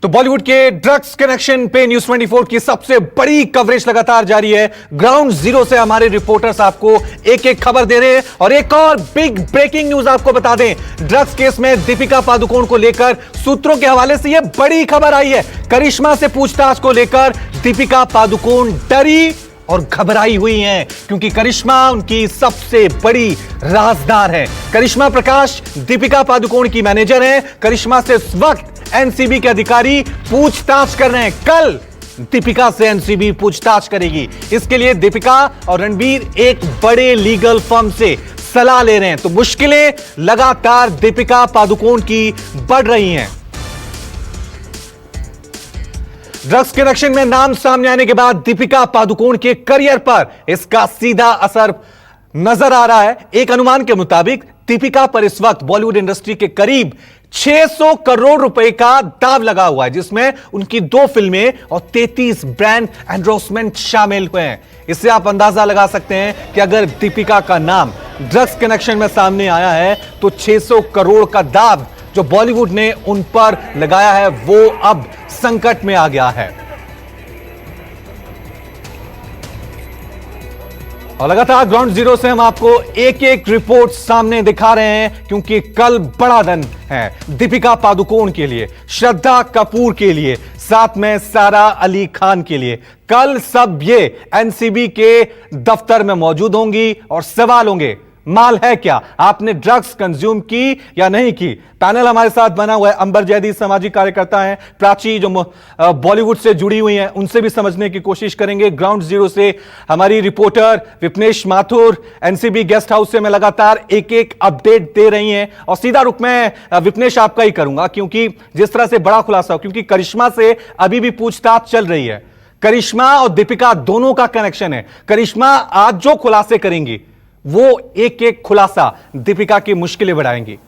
तो बॉलीवुड के drugs connection पे न्यूज 24 की सबसे बड़ी कवरेज लगातार जारी है। ग्राउंड जीरो से हमारे रिपोर्टर्स आपको एक एक खबर दे रहे हैं और एक और बिग ब्रेकिंग न्यूज आपको बता दें। ड्रग्स केस में दीपिका पादुकोण को लेकर सूत्रों के हवाले से यह बड़ी खबर आई है। करिश्मा से पूछताछ को लेकर दीपिका पादुकोण डरी और घबराई हुई हैं क्योंकि करिश्मा उनकी सबसे बड़ी राजदार है। करिश्मा प्रकाश दीपिका पादुकोण की मैनेजर हैं। करिश्मा से इस वक्त एनसीबी के अधिकारी पूछताछ कर रहे हैं। कल दीपिका से एनसीबी पूछताछ करेगी। इसके लिए दीपिका और रणबीर एक बड़े लीगल फर्म से सलाह ले रहे हैं। तो मुश्किलें लगातार दीपिका पादुकोण की बढ़ रही हैं। ड्रग्स कनेक्शन में नाम सामने आने के बाद दीपिका पादुकोण के करियर पर इसका सीधा असर नजर आ रहा है। एक अनुमान के मुताबिक दीपिका पर इस वक्त बॉलीवुड इंडस्ट्री के करीब 600 करोड़ रुपए का दाव लगा हुआ है, जिसमें उनकी 2 फिल्में और 33 ब्रांड एंडोर्समेंट शामिल हुए हैं। इससे आप अंदाजा लगा सकते हैं कि अगर दीपिका का नाम ड्रग्स कनेक्शन में सामने आया है तो 600 करोड़ का दाव जो बॉलीवुड ने उन पर लगाया है वो अब संकट में आ गया है। और लगातार ग्राउंड जीरो से हम आपको एक एक रिपोर्ट सामने दिखा रहे हैं क्योंकि कल बड़ा दिन है दीपिका पादुकोण के लिए, श्रद्धा कपूर के लिए, साथ में सारा अली खान के लिए। कल सब ये एनसीबी के दफ्तर में मौजूद होंगी और सवाल होंगे, माल है क्या, आपने ड्रग्स कंज्यूम की या नहीं की। पैनल हमारे साथ बना हुआ है। अंबर जैदी सामाजिक कार्यकर्ता हैं, प्राची जो बॉलीवुड से जुड़ी हुई हैं, उनसे भी समझने की कोशिश करेंगे। ग्राउंड जीरो से हमारी reporter Vipnesh Mathur NCB guest house से मैं लगातार एक एक अपडेट दे रही हैं। और सीधा रुख मैं विपनेश आपका ही करूंगा क्योंकि जिस तरह से बड़ा खुलासा हो, क्योंकि करिश्मा से अभी भी पूछताछ चल रही है। करिश्मा और दीपिका दोनों का कनेक्शन है। करिश्मा आज जो खुलासे करेंगी वो एक एक खुलासा दीपिका की मुश्किलें बढ़ाएंगी।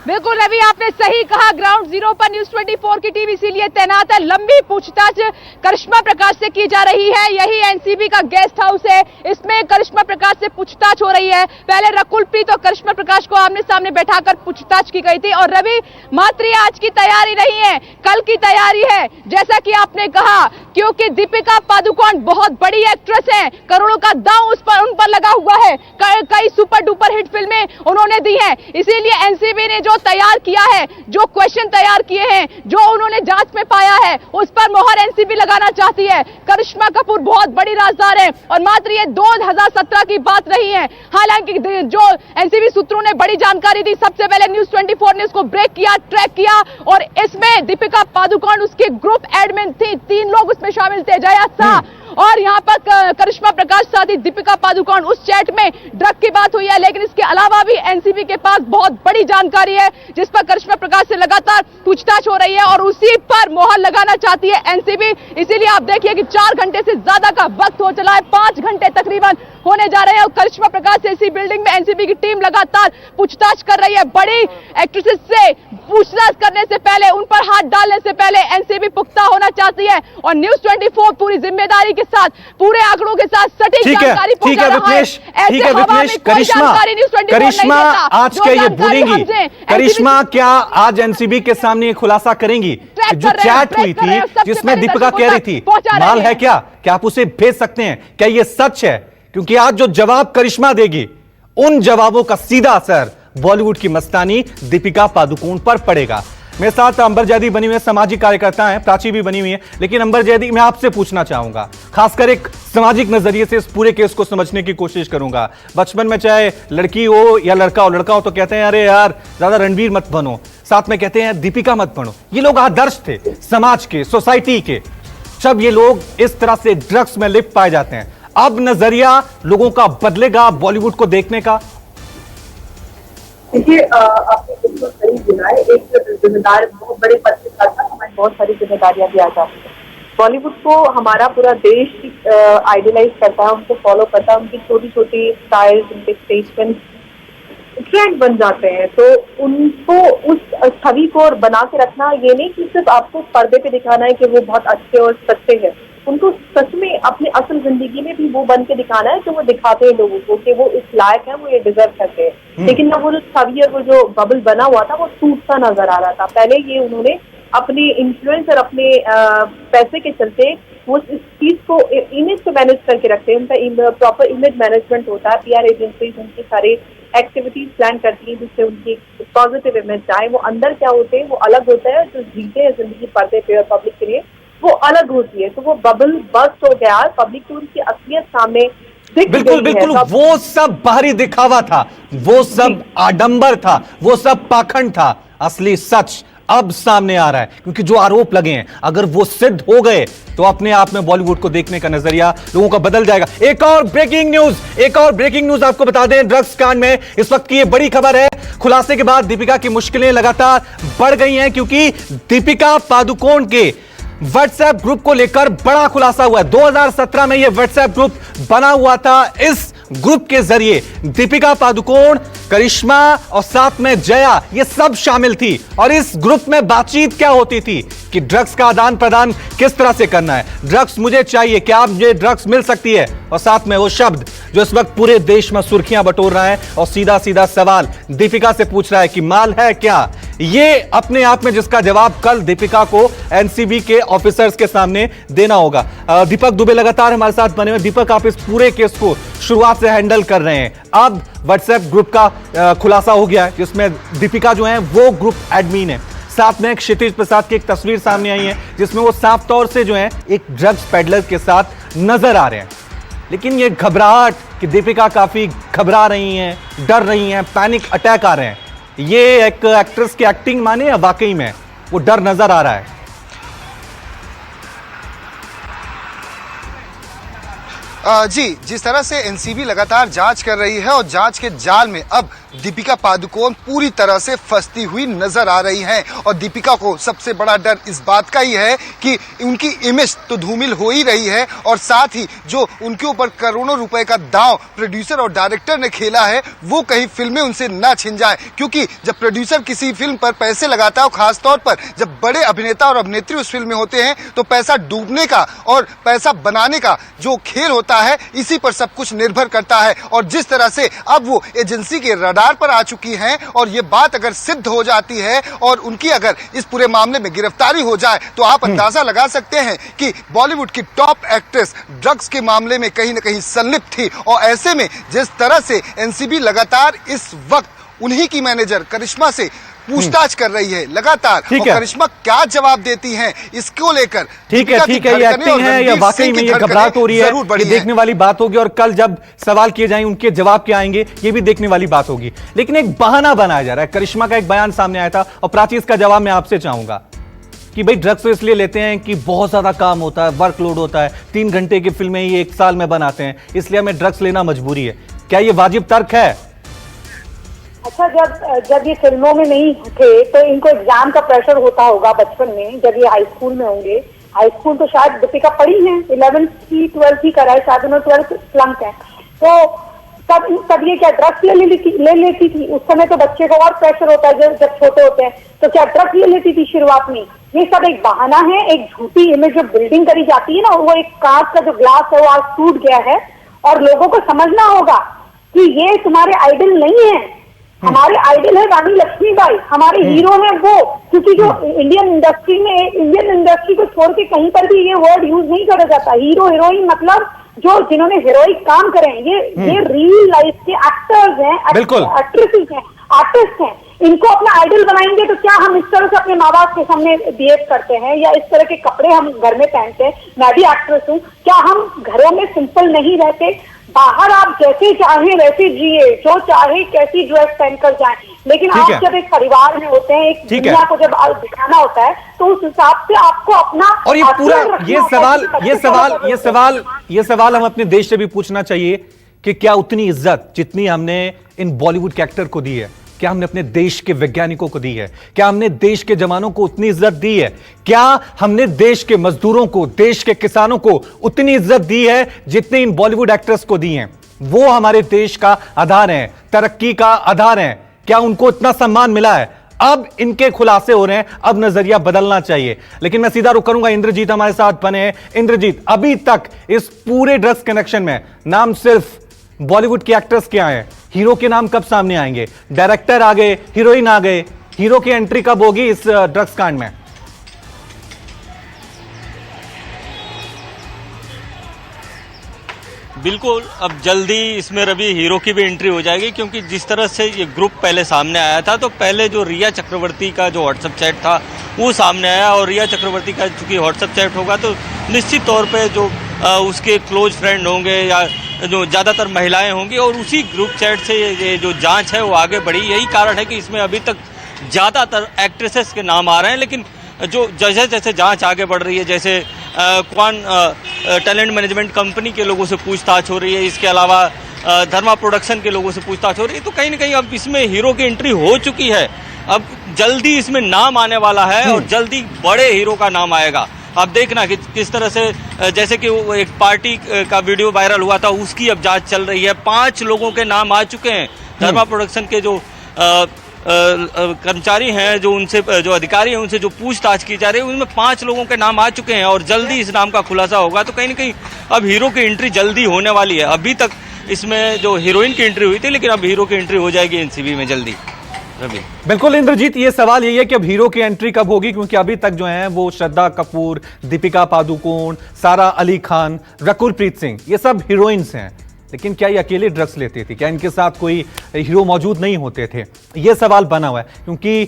बिल्कुल रवि, आपने सही कहा। ग्राउंड जीरो पर न्यूज 24 की टीम इसीलिए तैनात है। लंबी पूछताछ करिश्मा प्रकाश से की जा रही है। यही एनसीबी का गेस्ट हाउस है, इसमें करिश्मा प्रकाश से पूछताछ हो रही है। पहले रकुल प्रीत और करिश्मा प्रकाश को आमने सामने बैठाकर पूछताछ की गई थी। और रवि, मात्र आज की तैयारी नहीं है, कल की तैयारी है, जैसा कि आपने कहा, क्योंकि दीपिका पादुकोण बहुत बड़ी एक्ट्रेस है। करोड़ों का दांव उन पर लगा हुआ है। कई सुपर डुपर हिट फिल्में उन्होंने दी हैं। इसीलिए एनसीबी ने जो तैयार किया है, जो क्वेश्चन तैयार किए हैं, जो उन्होंने जांच में पाया है, उस पर मोहर एनसीबी लगाना चाहती है। करिश्मा कपूर बहुत बड़ी राजदार है और मात्र ये 2017 की बात रही है। हालांकि जो एनसीबी सूत्रों ने बड़ी जानकारी दी, सबसे पहले न्यूज 24 ने इसको ब्रेक किया, ट्रैक किया और इसमें दीपिका पादुकोण उसके ग्रुप एडमिन थी। 3 लोग उसमें शामिल थे, जया शाह और यहां पर करिश्मा प्रकाश साथ ही दीपिका पादुकोण। उस चैट में ड्रग की बात हुई है, लेकिन इसके अलावा भी एनसीबी के पास बहुत बड़ी जानकारी है जिस पर करिश्मा प्रकाश से लगातार पूछताछ हो रही है और उसी पर मोहर लगाना चाहती है एनसीबी। इसीलिए आप देखिए कि 4 घंटे से ज्यादा का वक्त हो चला है, 5 घंटे तकरीबन होने जा रहे हैं और करिश्मा प्रकाश से इसी बिल्डिंग में एनसीबी की टीम लगातार पूछताछ कर रही है। बड़ी एक्ट्रेसेस से पूछताछ करने से पहले, उन पर हाथ डालने से पहले एनसीबी पुख्ता होना चाहती है और न्यूज 24 पूरी जिम्मेदारी के साथ, पूरे आंकड़ों के साथ सटीक जानकारी पहुंचा रहा है। ठीक है विपनेश, करिश्मा आज क्या ये बोलेंगी? करिश्मा क्या आज एनसीबी के सामने खुलासा करेंगी? जो चैट हुई थी जिसमें दीपिका कह रही थी माल है क्या आप उसे भेज सकते हैं, क्या ये सच है? क्योंकि आज जो जवाब करिश्मा देगी, उन जवाबों का सीधा असर बॉलीवुड की मस्तानी दीपिका पादुकोण पर पड़ेगा। मेरे साथ अंबर जैदी बनी हुई है, सामाजिक कार्यकर्ता हैं, प्राची भी बनी हुई है। लेकिन अंबर जैदी, मैं आपसे पूछना चाहूंगा, खासकर एक सामाजिक नजरिए से इस पूरे केस को समझने की कोशिश करूंगा। बचपन में चाहे लड़की हो या लड़का हो तो कहते हैं अरे यार ज्यादा रणबीर मत बनो, साथ में कहते हैं दीपिका मत बनो। ये लोग आदर्श थे समाज के, सोसाइटी के। जब ये लोग इस तरह से ड्रग्स में लिप्त पाए जाते हैं, अब नजरिया लोगों का बदलेगा बॉलीवुड को देखने का? देखिए, आपने बिल्कुल सही सुना है। एक जिम्मेदार बहुत बड़े पद के साथ हमारी बहुत सारी जिम्मेदारियां भी आ जाती है। बॉलीवुड को हमारा पूरा देश आइडियलाइज करता है, उनको फॉलो करता है। उनकी छोटी छोटी स्टाइल्स, उनके स्टेटमेंट ट्रेंड बन जाते हैं। तो उनको उस छवि को बना के रखना, ये नहीं कि सिर्फ आपको पर्दे पे दिखाना है कि वो बहुत अच्छे और सच्चे हैं। उनको सच में अपनी असल जिंदगी में भी वो बन के दिखाना है जो वो दिखाते हैं लोगों को कि वो इस लायक है, वो ये डिजर्व करते हैं। लेकिन अब वो जो छवि और वो जो बबल बना हुआ था वो टूटता नजर आ रहा था। पहले ये उन्होंने अपने इन्फ्लुएंस और अपने पैसे के चलते वो इस चीज को इमेज को मैनेज करके रखते हैं। उनका प्रॉपर इमेज मैनेजमेंट होता है। पीआर एजेंसीज उनकी सारे एक्टिविटीज प्लान करती हैं जिससे उनकी पॉजिटिव इमेज जाए। वो अंदर क्या होते हैं वो अलग होता है, जो जीते हैं जिंदगी पर्दे पे और पब्लिक के लिए वो अलग होती है। तो वो बबल बस्ट हो गया, पब्लिक को उनकी असलियत सामने दिख बिल्कुल गई है। बिल्कुल, वो सब बाहरी दिखावा था, वो सब आडंबर था, वो सब पाखंड था। असली सच अब सामने आ रहा है, क्योंकि जो आरोप लगे हैं अगर वो सिद्ध हो गए तो अपने आप में बॉलीवुड को देखने का नजरिया लोगों का बदल जाएगा। एक और ब्रेकिंग न्यूज आपको बता दें, ड्रग्स कांड में इस वक्त की ये बड़ी खबर है। खुलासे के बाद दीपिका की मुश्किलें लगातार बढ़ गई हैं, क्योंकि दीपिका पादुकोण के व्हाट्सएप ग्रुप को लेकर बड़ा खुलासा हुआ है। 2017 में यह व्हाट्सएप ग्रुप बना हुआ था। इस ग्रुप के जरिए दीपिका पादुकोण, करिश्मा और साथ में जया ये सब शामिल थी। और इस ग्रुप में बातचीत क्या होती थी कि ड्रग्स का आदान प्रदान किस तरह से करना है, ड्रग्स मुझे चाहिए, क्या मुझे ड्रग्स मिल सकती है, और साथ में वो शब्द जो इस वक्त पूरे देश में सुर्खियां बटोर रहा है और सीधा सीधा सवाल दीपिका से पूछ रहा है कि माल है क्या। ये अपने आप में जिसका जवाब कल दीपिका को एनसीबी के ऑफिसर्स के सामने देना होगा। दीपक दुबे लगातार हमारे साथ बने हुए। दीपक, आप इस पूरे केस को शुरुआत से हैंडल कर रहे हैं। अब व्हाट्सएप ग्रुप का खुलासा हो गया है जिसमें दीपिका जो है वो ग्रुप एडमिन है। साथ में क्षितिज प्रसाद की एक तस्वीर सामने आई है जिसमें वो साफ तौर से जो है एक ड्रग्स पेडलर के साथ नजर आ रहे हैं। लेकिन ये घबराहट कि दीपिका काफी घबरा रही हैं, डर रही हैं, पैनिक अटैक आ रहे हैं, ये एक एक्ट्रेस की एक्टिंग माने या वाकई में वो डर नजर आ रहा है? जी, जिस तरह से एनसीबी लगातार जांच कर रही है और जांच के जाल में अब दीपिका पादुकोण पूरी तरह से फंसती हुई नजर आ रही हैं। और दीपिका को सबसे बड़ा डर इस बात का ही है कि उनकी इमेज तो धूमिल हो ही रही है, और साथ ही जो उनके ऊपर करोड़ों रुपए का दांव प्रोड्यूसर और डायरेक्टर ने खेला है वो कहीं फिल्में उनसे ना छिन जाए। क्योंकि जब प्रोड्यूसर किसी फिल्म पर पैसे लगाता है और खासतौर पर जब बड़े अभिनेता और अभिनेत्री उस फिल्म में होते हैं तो पैसा डूबने का और पैसा बनाने का जो खेल होता है इसी पर सब कुछ निर्भर करता है। और जिस तरह से अब वो एजेंसी के रडार पर आ चुकी हैं और ये बात अगर सिद्ध हो जाती है और उनकी अगर इस पूरे मामले में गिरफ्तारी हो जाए तो आप अंदाजा लगा सकते हैं कि बॉलीवुड की टॉप एक्ट्रेस ड्रग्स के मामले में कहीं न कहीं संलिप्त थी। और ऐसे में जिस तरह से एनसीबी लगातार इस वक्त उन्हीं की मैनेजर करिश्मा से पूछताछ कर रही है लगातार, और करिश्मा क्या जवाब देती हैं इसको लेकर ठीक है, ये एक्टिंग है या वाकई में ये घबराहट हो रही है, ये देखने वाली बात होगी। और कल जब सवाल किए जाएंगे उनके जवाब क्या आएंगे ये भी देखने वाली बात होगी। लेकिन एक बहाना बनाया जा रहा है। करिश्मा का एक बयान सामने आया था और प्राची इसका जवाब मैं आपसे चाहूंगा कि भाई ड्रग्स तो इसलिए लेते हैं कि बहुत ज्यादा काम होता है, वर्कलोड होता है, 3 घंटे की फिल्में ये 1 साल में बनाते हैं, इसलिए हमें ड्रग्स लेना मजबूरी है। क्या ये वाजिब तर्क है? अच्छा, जब ये फिल्मों में नहीं थे तो इनको एग्जाम का प्रेशर होता होगा बचपन में, जब ये हाई स्कूल में होंगे। हाई स्कूल तो शायद दीपिका पढ़ी है, 11th की 12th ही कराए, शायद उन्होंने 12th फ्लंक है। तो तब ये क्या ड्रग्स ले लेती थी? उस समय तो बच्चे को और प्रेशर होता है जब छोटे होते हैं, तो क्या ड्रग्स ले लेती थी शुरुआत में? ये सब एक बहाना है, एक झूठी इमेज जो बिल्डिंग करी जाती है ना, वो एक कांच का जो ग्लास है वो आज टूट गया है। और लोगों को समझना होगा कि ये तुम्हारे आइडल नहीं है। हमारे आइडल है रानी लक्ष्मीबाई, हमारे हीरो है वो। क्योंकि जो इंडियन इंडस्ट्री को छोड़ के कहीं पर भी ये वर्ड यूज नहीं करा जाता। हीरो हीरोइन मतलब जो जिन्होंने हीरोइक काम करे हैं, ये रियल लाइफ के एक्टर्स हैं, एक्ट्रेसेस हैं, आर्टिस्ट हैं। इनको अपना आइडल बनाएंगे तो क्या हम इस तरह से अपने माँ बाप के सामने बिहेव करते हैं या इस तरह के कपड़े हम घर में पहनते हैं? मैं भी एक्ट्रेस हूँ, क्या हम घरों में सिंपल नहीं रहते? बाहर आप जैसे चाहे वैसे जिए, जो चाहे कैसी ड्रेस पहनकर जाएं, लेकिन आप जब एक परिवार में होते हैं, एक दुनिया को जब दिखाना होता है तो उस हिसाब से आपको अपना। और ये पूरा ये सवाल हम अपने देश से भी पूछना चाहिए कि क्या उतनी इज्जत जितनी हमने इन बॉलीवुड के एक्टर को दी है, क्या हमने अपने देश के वैज्ञानिकों को दी है? क्या हमने देश के जवानों को उतनी इज्जत दी है? क्या हमने देश के मजदूरों को, देश के किसानों को उतनी इज्जत दी है जितनी इन बॉलीवुड एक्टर्स को दी है? वो हमारे देश का आधार है, तरक्की का आधार है। क्या उनको इतना सम्मान मिला है? अब इनके खुलासे हो रहे हैं, अब नजरिया बदलना चाहिए। लेकिन मैं सीधा रुक करूंगा, इंद्रजीत हमारे साथ बने हैं। इंद्रजीत, अभी तक इस पूरे ड्रग्स कनेक्शन में नाम सिर्फ बॉलीवुड के एक्टर्स के आए हैं, हीरो के नाम कब सामने आएंगे? डायरेक्टर आ गए, हीरोइन आ गए, हीरो की एंट्री कब होगी इस ड्रग्स कांड में? बिल्कुल, अब जल्दी इसमें रवि हीरो की भी एंट्री हो जाएगी, क्योंकि जिस तरह से ये ग्रुप पहले सामने आया था, तो पहले जो रिया चक्रवर्ती का जो व्हाट्सएप चैट था वो सामने आया, और रिया चक्रवर्ती का चूंकि व्हाट्सएप चैट होगा तो निश्चित तौर पे जो उसके क्लोज फ्रेंड होंगे या जो ज़्यादातर महिलाएं होंगी, और उसी ग्रुप चैट से ये जो जांच है वो आगे बढ़ी। यही कारण है कि इसमें अभी तक ज़्यादातर एक्ट्रेसेस के नाम आ रहे हैं, लेकिन जो जैसे जैसे जांच आगे बढ़ रही है, जैसे क्वान टैलेंट मैनेजमेंट कंपनी के लोगों से पूछताछ हो रही है, इसके अलावा धर्मा प्रोडक्शन के लोगों से पूछताछ हो रही है, तो कहीं ना कहीं अब इसमें हीरो की एंट्री हो चुकी है। अब जल्दी इसमें नाम आने वाला है और जल्दी बड़े हीरो का नाम आएगा। आप देखना कि किस तरह से जैसे कि वो एक पार्टी का वीडियो वायरल हुआ था, उसकी अब जांच चल रही है। 5 लोगों के नाम आ चुके हैं। धर्मा प्रोडक्शन के जो कर्मचारी हैं, जो उनसे जो अधिकारी हैं, उनसे जो पूछताछ की जा रही है, उनमें 5 लोगों के नाम आ चुके हैं और जल्दी इस नाम का खुलासा होगा। तो कहीं ना कहीं अब हीरो की एंट्री जल्दी होने वाली है। अभी तक इसमें जो हीरोइन की एंट्री हुई थी, लेकिन अब हीरो की एंट्री हो जाएगी एनसीबी में जल्दी। रवि, बिल्कुल इंद्रजीत, ये सवाल यही है कि अब हीरो की एंट्री कब होगी, क्योंकि अभी तक जो है वो श्रद्धा कपूर, दीपिका पादुकोण, सारा अली खान, रकुलप्रीत सिंह, ये सब हीरोइंस हैं। लेकिन क्या ये अकेले ड्रग्स लेती थी? क्या इनके साथ कोई हीरो मौजूद नहीं होते थे? ये सवाल बना हुआ है, क्योंकि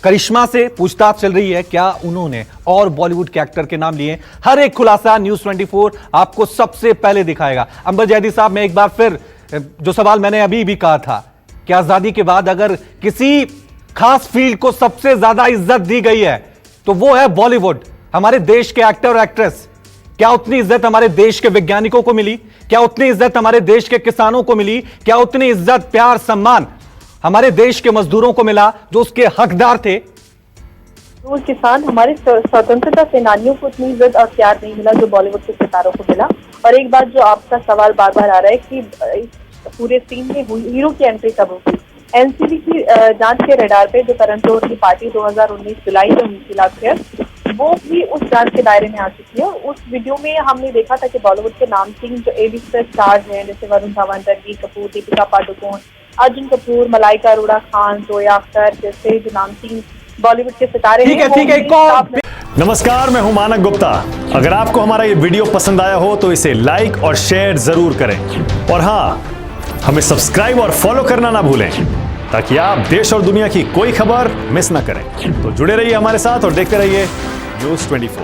करिश्मा से पूछताछ चल रही है, क्या उन्होंने और बॉलीवुड के एक्टर के नाम लिए। हर एक खुलासा न्यूज़ 24 आपको सबसे पहले दिखाएगा। अंबर जैदी साहब, मैं एक बार फिर जो सवाल मैंने अभी भी कहा था कि आजादी के बाद अगर किसी खास फील्ड को सबसे ज्यादा इज्जत दी गई है तो वो है बॉलीवुड। हमारे देश के एक्टर और एक्ट्रेस, क्या उतनी इज्जत हमारे देश के वैज्ञानिकों को मिली? क्या उतनी इज्जत हमारे देश के किसानों को मिली? क्या उतनी इज्जत, प्यार, सम्मान हमारे देश के मजदूरों को मिला जो उसके हकदार थे? मजदूर, किसान, हमारे स्वतंत्रता सेनानियों को उतनी इज्जत और प्यार नहीं मिला जो बॉलीवुड के सितारों को मिला। और एक बात जो आपका सवाल बार बार आ रहा है कि पूरे सीन में हीरो की एंट्री कब होगी? एनसीबी की जांच के रडार पे जो करण जौहर की पार्टी 2019 जुलाई में हुई थी लास्ट ईयर, वो भी उस जांच के दायरे में आ चुकी है। उस वीडियो में हमने देखा था कि बॉलीवुड के नामचीन जो A-लिस्टर स्टार्स हैं, जैसे वरुण धवन, रणबीर कपूर, दीपिका पादुकोण, अर्जुन कपूर, मलाइका अरोड़ा खान, जोया अख्तर जैसे जो नामचीन बॉलीवुड के सितारे हैं। नमस्कार, मैं हूं मानक गुप्ता। अगर आपको हमारा ये वीडियो पसंद आया हो तो इसे लाइक और शेयर जरूर करें, और हाँ, हमें सब्सक्राइब और फॉलो करना ना भूलें, ताकि आप देश और दुनिया की कोई खबर मिस ना करें। तो जुड़े रहिए हमारे साथ और देखते रहिए न्यूज़ 24।